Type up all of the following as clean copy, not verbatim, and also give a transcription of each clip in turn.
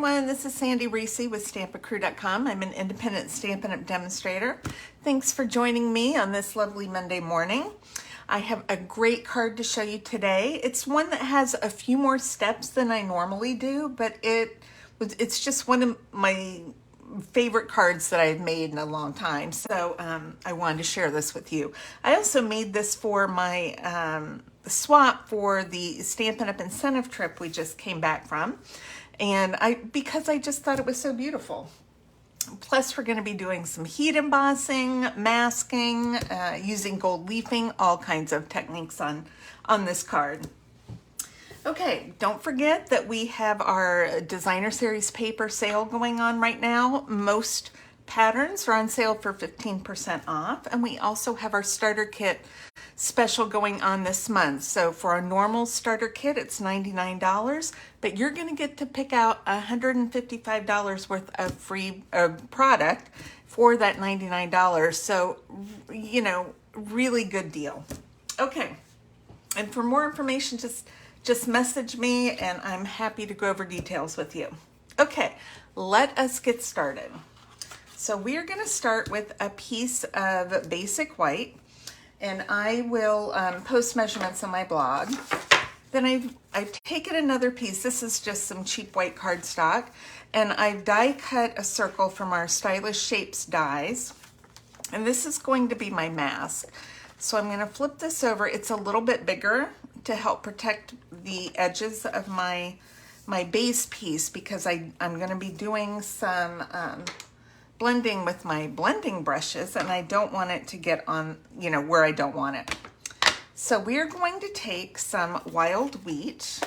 everyone, this is Sandy Reese with StampACrew.com. I'm an independent Stampin' Up! Demonstrator. Thanks for joining me on this lovely Monday morning. I have a great card to show you today. It's one that has a few more steps than I normally do, but it's just one of my favorite cards that I've made in a long time. So I wanted to share this with you. I also made this for my swap for the Stampin' Up! Incentive trip we just came back from. And because I just thought it was so beautiful. Plus, we're going to be doing some heat embossing, masking, using gold leafing, all kinds of techniques on this card. Okay, don't forget that we have our Designer Series paper sale going on right now. Most patterns are on sale for 15% off, and we also have our starter kit special going on this month. So for our normal starter kit, it's $99, but you're going to get to pick out $155 worth of free product for that $99. So, you know, really good deal. Okay, and for more information, just message me and I'm happy to go over details with you. Okay, let us get started. So we're going to start with a piece of basic white, and I will post measurements on my blog. Then I've taken another piece. This is just some cheap white cardstock, and I've die cut a circle from our Stylish Shapes dies, and this is going to be my mask. So I'm going to flip this over. It's a little bit bigger to help protect the edges of my base piece, because I'm going to be doing some blending with my blending brushes, and I don't want it to get on, you know, where I don't want it. So we're going to take some wild wheat.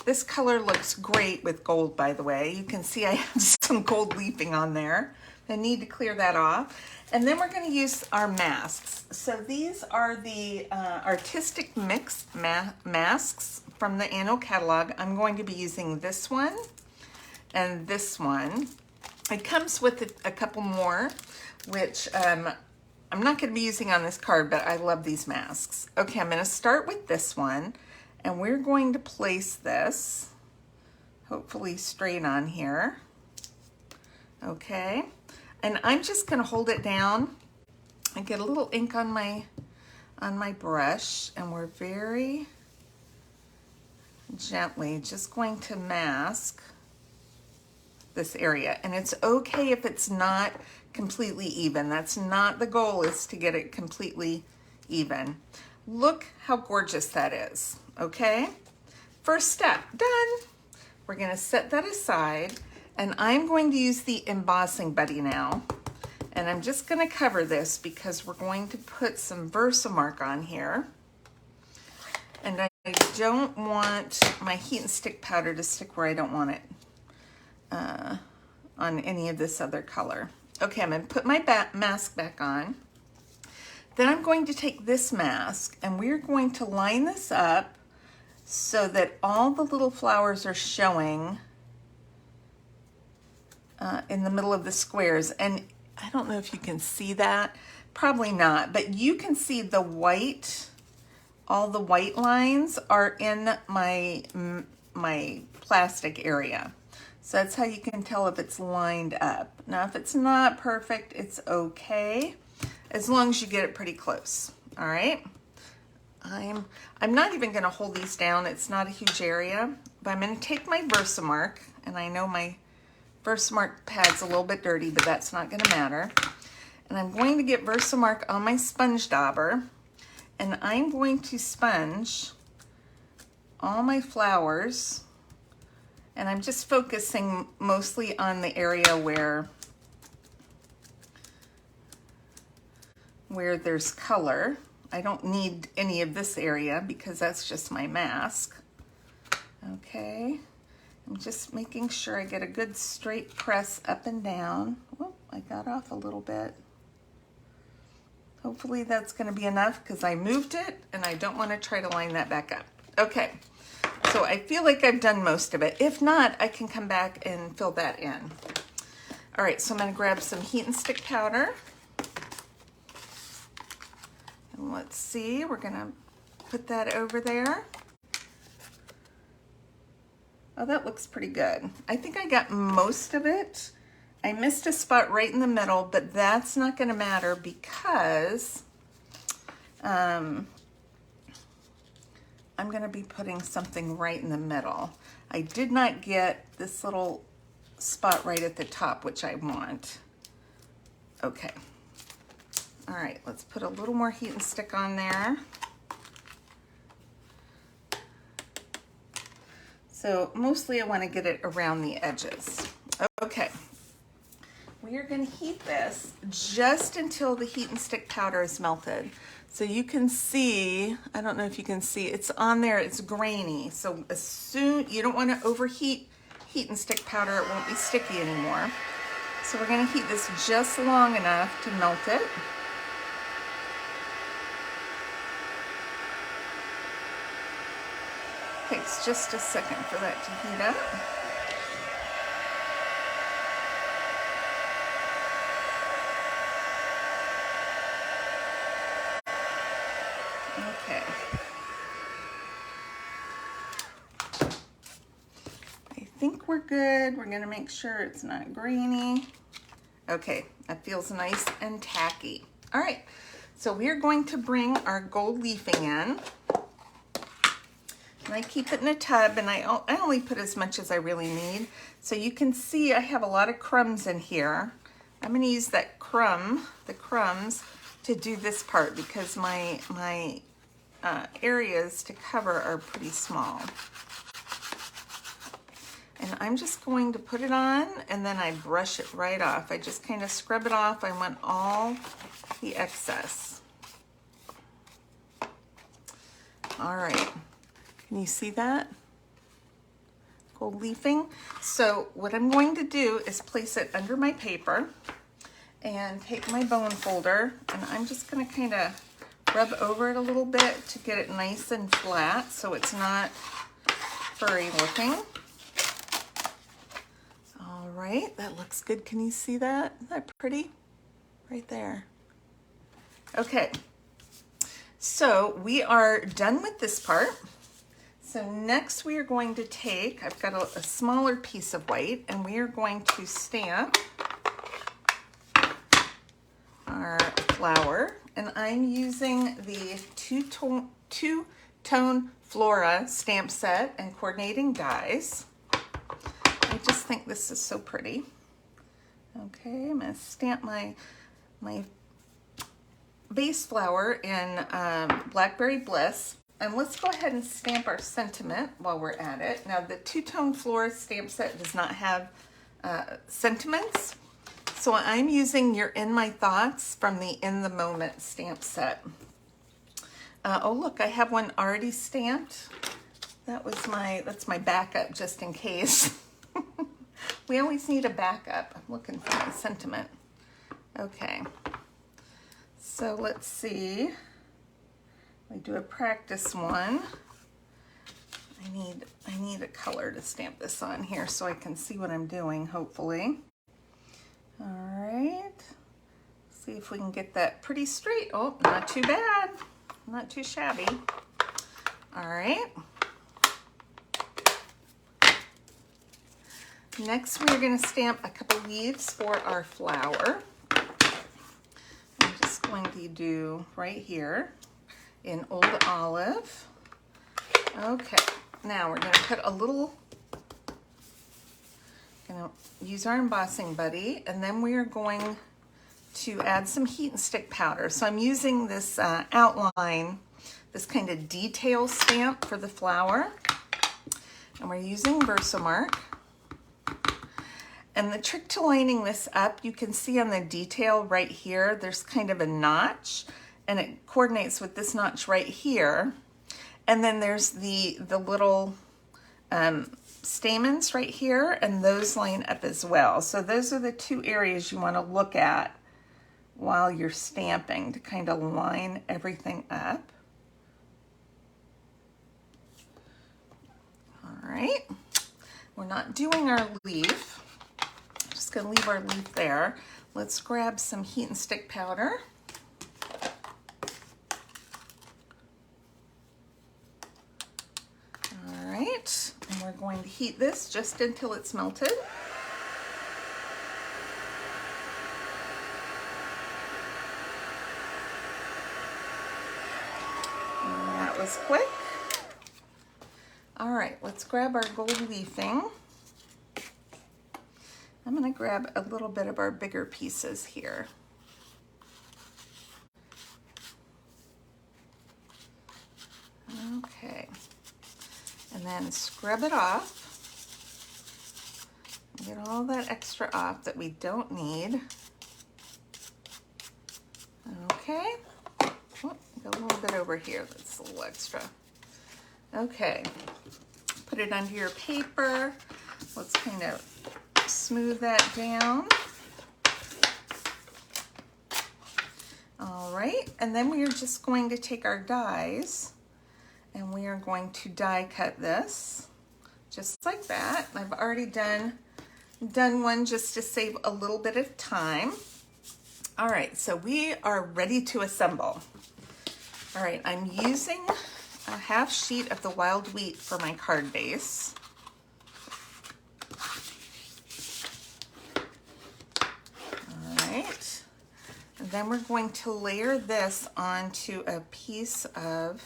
This color looks great with gold, by the way. You can see I have some gold leafing on there. I need to clear that off. And then we're going to use our masks. So these are the Artistic Mix masks from the annual catalog. I'm going to be using this one and this one. It comes with a couple more, which I'm not going to be using on this card, but I love these masks. Okay, I'm going to start with this one, and we're going to place this, hopefully straight on here. Okay, and I'm just going to hold it down and get a little ink on my brush, and we're very gently just going to mask this area. And it's okay if it's not completely even. That's not the goal, is to get it completely even. Look how gorgeous that is. Okay, first step done. We're going to set that aside, and I'm going to use the embossing buddy now, and I'm just going to cover this because we're going to put some Versamark on here, and I don't want my heat and stick powder to stick where I don't want it on any of this other color. Okay, I'm going to put my mask back on. Then I'm going to take this mask, and we're going to line this up so that all the little flowers are showing in the middle of the squares. And I don't know if you can see that, probably not, but you can see the white, all the white lines are in my plastic area. So that's how you can tell if it's lined up. Now, if it's not perfect, it's okay, as long as you get it pretty close. All right. I'm not even going to hold these down. It's not a huge area, but I'm going to take my Versamark, and I know my Versamark pad's a little bit dirty, but that's not going to matter. And I'm going to get Versamark on my sponge dauber, and I'm going to sponge all my flowers. And I'm just focusing mostly on the area where there's color. I don't need any of this area because that's just my mask. Okay, I'm just making sure I get a good straight press up and down. Oh, I got off a little bit. Hopefully that's going to be enough, because I moved it and I don't want to try to line that back up. Okay. So I feel like I've done most of it. If not, I can come back and fill that in. All right, so I'm going to grab some heat and stick powder. And let's see, we're going to put that over there. Oh, that looks pretty good. I think I got most of it. I missed a spot right in the middle, but that's not going to matter because I'm going to be putting something right in the middle. I did not get this little spot right at the top, which I want. Okay. All right, let's put a little more heat and stick on there. So mostly I want to get it around the edges. Okay. We are going to heat this just until the heat and stick powder is melted. So you can see, I don't know if you can see, it's on there, it's grainy. So as soon, you don't want to overheat heat and stick powder, it won't be sticky anymore. So we're going to heat this just long enough to melt it. Takes just a second for that to heat up. Okay. I think we're good. We're going to make sure it's not grainy. Okay, that feels nice and tacky. All right, so we're going to bring our gold leafing in. And I keep it in a tub, and I only put as much as I really need. So you can see I have a lot of crumbs in here. I'm going to use the crumbs, to do this part because my areas to cover are pretty small. And I'm just going to put it on, and then I brush it right off. I just kind of scrub it off. I want all the excess. All right. Can you see that? Gold leafing. So what I'm going to do is place it under my paper and take my bone folder, and I'm just going to kind of rub over it a little bit to get it nice and flat so it's not furry looking. All right, that looks good. Can you see that? Isn't that pretty? Right there. Okay, so we are done with this part. So next we are going to take, I've got a smaller piece of white, and we are going to stamp our flower. And I'm using the two-tone Floral stamp set and coordinating dies. I just think this is so pretty. Okay, I'm gonna stamp my base flower in Blackberry Bliss. And let's go ahead and stamp our sentiment while we're at it. Now, the two-tone Floral stamp set does not have sentiments, so I'm using You're in My Thoughts from the In the Moment stamp set. Oh, look, I have one already stamped. That's my backup just in case. We always need a backup. I'm looking for my sentiment. Okay, so let's see. I do a practice one. I need a color to stamp this on here so I can see what I'm doing, hopefully. All right, see if we can get that pretty straight. Oh, not too bad, not too shabby. All right. Next, we're going to stamp a couple leaves for our flower. I'm just going to do right here in Old Olive. Okay, now we're going to put a little, going to use our embossing buddy, and then we are going to add some heat and stick powder. So I'm using this outline, this kind of detail stamp for the flower, and we're using Versamark. And the trick to lining this up, you can see on the detail right here, there's kind of a notch, and it coordinates with this notch right here. And then there's the little stamens right here, and those line up as well. So those are the two areas you want to look at while you're stamping to kind of line everything up. All right, we're not doing our leaf. Just gonna leave our leaf there. Let's grab some heat and stick powder. All right, and we're going going to heat this just until it's melted. And that was quick. All right, let's grab our gold leafing. I'm going to grab a little bit of our bigger pieces here. Okay, and then scrub it off. Get all that extra off that we don't need. Okay, oh, got a little bit over here that's a little extra. Okay, put it under your paper. Let's kind of smooth that down. All right, and then we are just going to take our dies and we are going to die cut this just like that. I've already done one just to save a little bit of time. All right, so we are ready to assemble. All right, I'm using a half sheet of the wild wheat for my card base. All right, and then we're going to layer this onto a piece of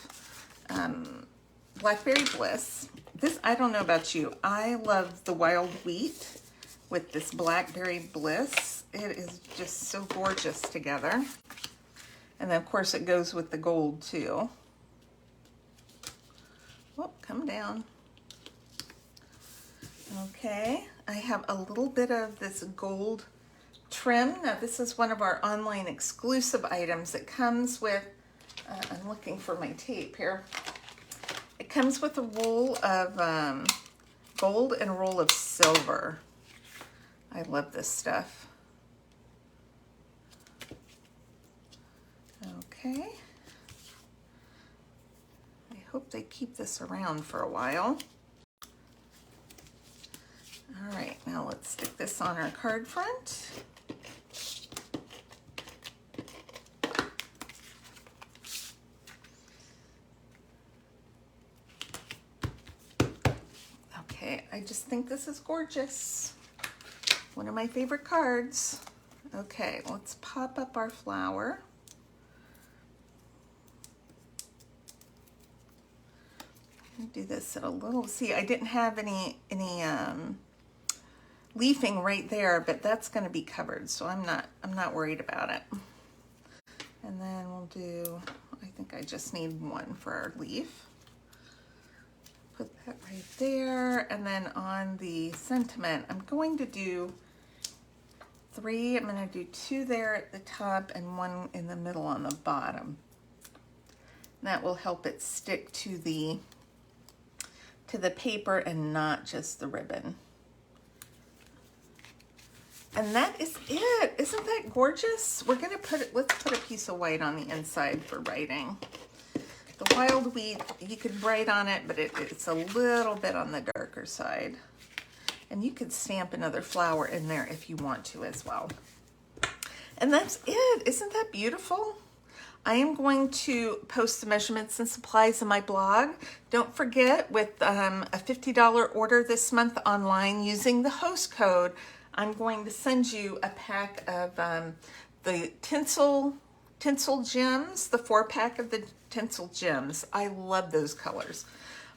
Blackberry Bliss. This, I don't know about you, I love the wild wheat with this Blackberry Bliss. It is just so gorgeous together. And then of course it goes with the gold too. Oh, come down. Okay, I have a little bit of this gold trim. Now this is one of our online exclusive items. It comes with, I'm looking for my tape here. It comes with a roll of gold and a roll of silver. I love this stuff. Okay. I hope they keep this around for a while. All right, now let's stick this on our card front. Okay, I just think this is gorgeous. One of my favorite cards. Okay, let's pop up our flower. Do this at a little, see, I didn't have any leafing right there, but that's going to be covered, so I'm not worried about it. And then we'll do, I think I just need one for our leaf. Put that right there, and then on the sentiment, I'm going to do 3. I'm going to do 2 there at the top and 1 in the middle on the bottom. That will help it stick to the paper and not just the ribbon. And that is it. Isn't that gorgeous? We're gonna let's put a piece of white on the inside for writing. The wild wheat, you could write on it, but it's a little bit on the darker side. And you could stamp another flower in there if you want to as well. And that's it. Isn't that beautiful? I am going to post the measurements and supplies in my blog. Don't forget, with a $50 order this month online using the host code, I'm going to send you a pack of the tinsel gems, the 4-pack of the tinsel gems. I love those colors.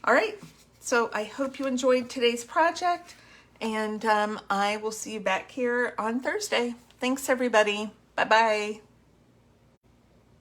All right, so I hope you enjoyed today's project, and I will see you back here on Thursday. Thanks, everybody. Bye-bye.